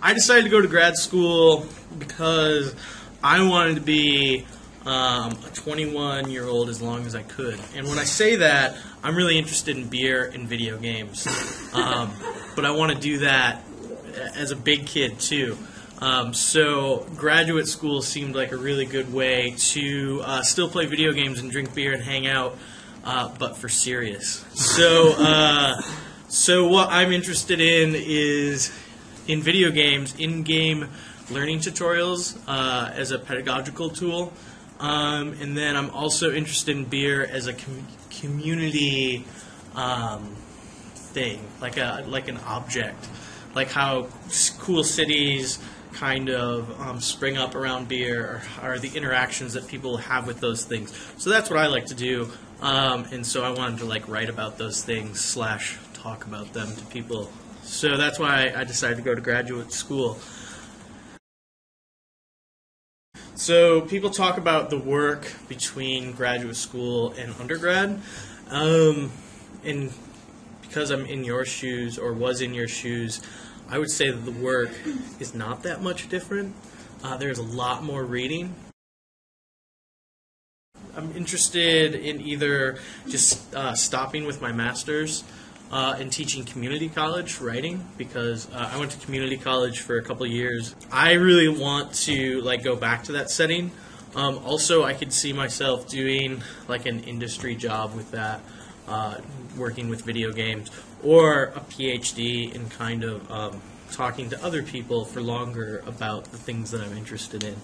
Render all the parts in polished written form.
I decided to go to grad school because I wanted to be a 21-year-old as long as I could. And when I say that, I'm really interested in beer and video games. But I want to do that as a big kid, too. So graduate school seemed like a really good way to still play video games and drink beer and hang out, but for serious. So what I'm interested in is in video games, in-game learning tutorials as a pedagogical tool. And then I'm also interested in beer as a community thing, like an object, like how cool cities kind of spring up around beer, or the interactions that people have with those things. So that's what I like to do, and so I wanted to write about those things / talk about them to people. So that's why I decided to go to graduate school. So people talk about the work between graduate school and undergrad, and because I'm in your shoes, or was in your shoes, I would say that the work is not that much different. There's a lot more reading. I'm interested in either just stopping with my master's and teaching community college writing, because I went to community college for a couple of years. I really want to go back to that setting. Also, I could see myself doing an industry job with that, working with video games, or a PhD in kind of talking to other people for longer about the things that I'm interested in.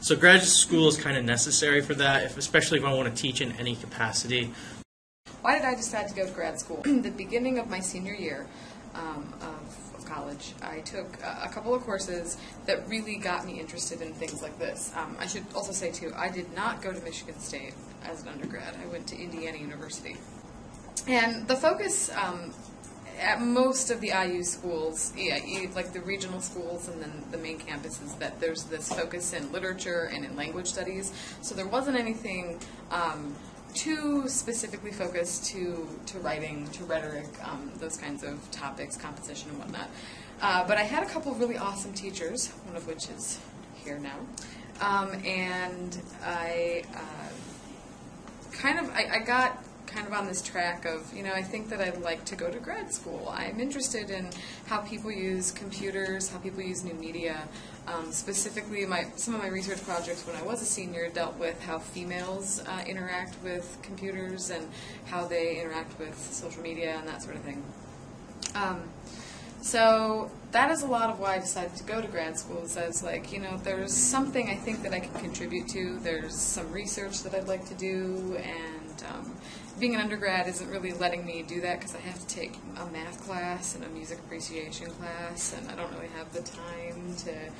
So graduate school is kind of necessary for that, especially if I want to teach in any capacity. Why did I decide to go to grad school? The beginning of my senior year of college, I took a couple of courses that really got me interested in things like this. I should also say, too, I did not go to Michigan State as an undergrad. I went to Indiana University. And the focus at most of the IU schools, like the regional schools and then the main campus, is that there's this focus in literature and in language studies. So there wasn't anything too specifically focused to writing, to rhetoric, those kinds of topics, composition and whatnot. But I had a couple of really awesome teachers, one of which is here now. And I got kind of on this track of, I think that I'd like to go to grad school. I'm interested in how people use computers, how people use new media. Specifically, some of my research projects when I was a senior dealt with how females interact with computers and how they interact with social media and that sort of thing. So that is a lot of why I decided to go to grad school. It says, there's something I think that I can contribute to. There's some research that I'd like to do, and being an undergrad isn't really letting me do that because I have to take a math class and a music appreciation class, and I don't really have the time to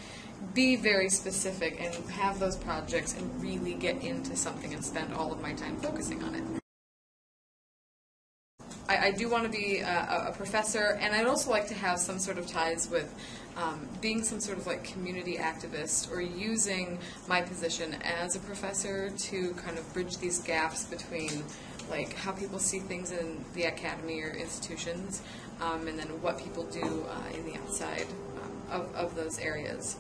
be very specific and have those projects and really get into something and spend all of my time focusing on it. I do want to be a professor, and I'd also like to have some sort of ties with being some sort of community activist, or using my position as a professor to kind of bridge these gaps between how people see things in the academy or institutions, and then what people do in the outside of those areas.